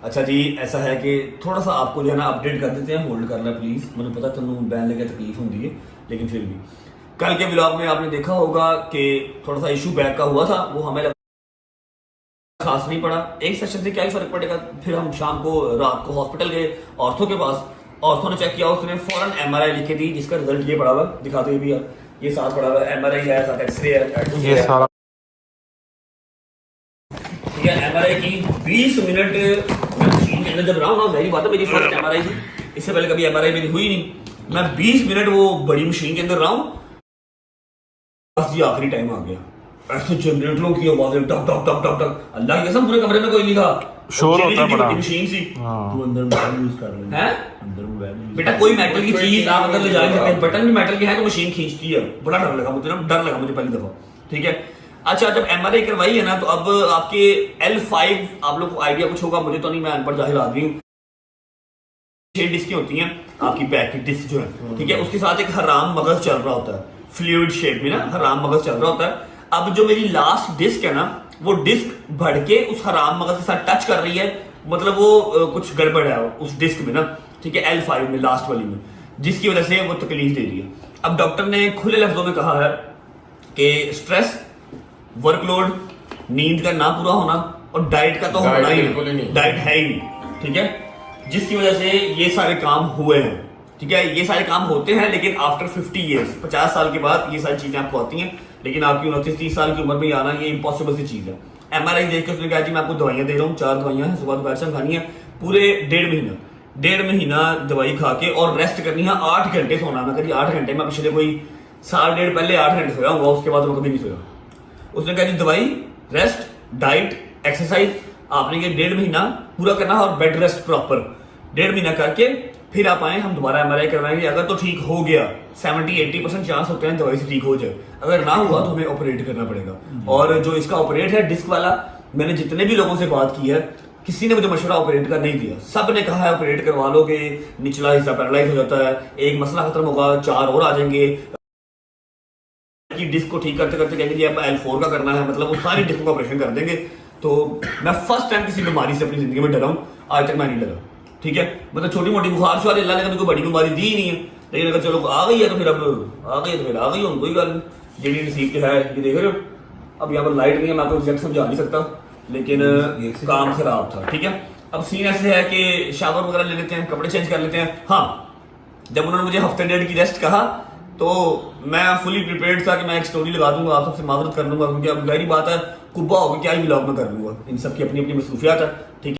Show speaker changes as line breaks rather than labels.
अच्छा जी, ऐसा है कि थोड़ा सा आपको जो है ना अपडेट कर देते हैं, होल्ड करना प्लीज। मुझे पता तेन बैन लगे तकलीफ होती है, लेकिन फिर भी कल के ब्लॉग में आपने देखा होगा कि थोड़ा सा इशू बैक का हुआ था, वो हमें खास नहीं पड़ा। एक सेशन से क्या ही फर्क पड़ेगा। फिर हम शाम को रात को हॉस्पिटल गए ऑर्थो के पास। ऑर्थो ने चेक किया, उसने फौरन एमआरआई लिख के दी, जिसका रिजल्ट ये पड़ा हुआ, दिखाते हुए भी यार, ये साथ पड़ा हुआ एमआरआई है, साथ एक्सरे है, ये सारा ठीक है। एमआरआई की 20 मिनट मशीन के अंदर जब रहा हूँ ना, वही बात है, मेरी फर्स्ट एमआरआई थी, इससे पहले कभी एमआरआई मेरी हुई नहीं। मैं 20 मिनट वो बड़ी मशीन के अंदर रहा हूँ, बस जी आखिरी टाइम आ गया। ऐसे जनरेटरों की आवाजें टक टक टक टक टक, अल्लाह की कसम पूरे कमरे में कोई नहीं था,
शोर होता है बड़ा।
मशीन सी।
तू अंदर मोबाइल यूज कर ले,
हैं
अंदर मोबाइल
बेटा, कोई मेटल की चीज आप अंदर ले जा नहीं सकते, बटन भी मेटल के हैं तो मशीन खींचती है। बड़ा डर लगा मुझे ना, डर लगा मुझे पहली दफा, ठीक है। अच्छा, जब एमआरआई करवाई है ना, तो अब आपके L5, आप लोग को आइडिया कुछ होगा, मुझे तो नहीं, मैं अनपढ़ जाहिल आदमी हूँ। 6 डिस्क होती हैं आपकी बैक की डिस्क जो है, ठीक है, उसके साथ एक हराम मगज चल रहा होता है, फ्लूइड शेप में ना हराम मगज चल रहा होता है। अब जो मेरी लास्ट डिस्क है ना, वो डिस्क बढ़ के उस हराम मगज के साथ टच कर रही है, मतलब वो कुछ गड़बड़ है उस डिस्क में ना, ठीक है, L5 में, लास्ट वाली में, जिसकी वजह से वो तकलीफ दे रही है। अब डॉक्टर ने खुले लफ्जों में कहा है कि स्ट्रेस, वर्कलोड, नींद का ना पूरा होना और डाइट का तो होना ही नहीं, डाइट है ही नहीं, ठीक है, जिसकी वजह से ये सारे काम हुए हैं, ठीक है। ये सारे काम होते हैं, लेकिन आफ्टर 50 ईयर्स, 50 साल के बाद ये सारी चीजें आपको आती हैं, लेकिन आपकी 29-30 साल की उम्र में आना ये इम्पॉसिबल सी चीज है। एमआरआई देख के उसने कहा जी मैं आपको दवाइयां दे रहा हूँ, 4 दवाइयां हैं, सुबह दोपहर शाम खानी है, पूरे 1.5 महीना दवाई खा के, और रेस्ट करनी है, 8 घंटे सोना। मैं कभी 8 घंटे में पिछले कोई 1.5 साल पहले 8 घंटे सोया हुआ, उसके बाद मैं कभी नहीं सोया। उसने कहा जी दवाई, रेस्ट, डाइट, एक्सरसाइज आपने ये 1.5 महीना पूरा करना है, और बेड रेस्ट प्रॉपर 1.5 महीना करके फिर आप आए, हम दोबारा एमआरआई करवाएंगे। अगर तो ठीक हो गया, 70-80% चांस होते हैं दवाई से ठीक हो जाए, अगर ना हुआ तो हमें ऑपरेट करना पड़ेगा। और जो इसका ऑपरेट है डिस्क वाला, मैंने जितने भी लोगों से बात की है, किसी ने मुझे मशवरा ऑपरेट का नहीं दिया, सब ने कहा है ऑपरेट करवा लो कि निचला हिस्सा पैरालाइज हो जाता है, एक मसला खत्म होगा, 4 और आ जाएंगे, डिस्क को ठीक करते करते कहेंगे जी अब L4 का करना है, मतलब वो सारी डिस्क का ऑपरेशन कर देंगे। तो मैं फर्स्ट टाइम किसी बीमारी से अपनी जिंदगी में डरा हूँ, आज तक मैं नहीं डरा, ठीक है। मतलब छोटी मोटी बुखार शुखार अल्लाह ने कभी कोई बड़ी बीमारी दी ही नहीं है, लेकिन अगर चलो आ गई है तो फिर अब आ गई तो फिर आ गई, कोई गल नहीं, जी नसीब के है। ये देख रहे हो, अब यहाँ पर लाइट नहीं है, मैं आपको एग्जैक्ट समझा नहीं सकता, लेकिन काम खराब था, ठीक है। अब सीन ऐसे है कि शावर वगैरह ले लेते हैं, कपड़े चेंज कर लेते हैं। हाँ, जब उन्होंने मुझे हफ्ते 1.5 की रेस्ट कहा, तो मैं फुली प्रिपेयर्ड था कि मैं एक स्टोरी लगा दूंगा, आप सबसे माजरत कर लूंगा, क्योंकि अब गहरी बात है, कुब्बा होकर क्या ही ब्लॉग में कर लूंगा, इन सब की अपनी अपनी मसरूफियात है, ठीक है।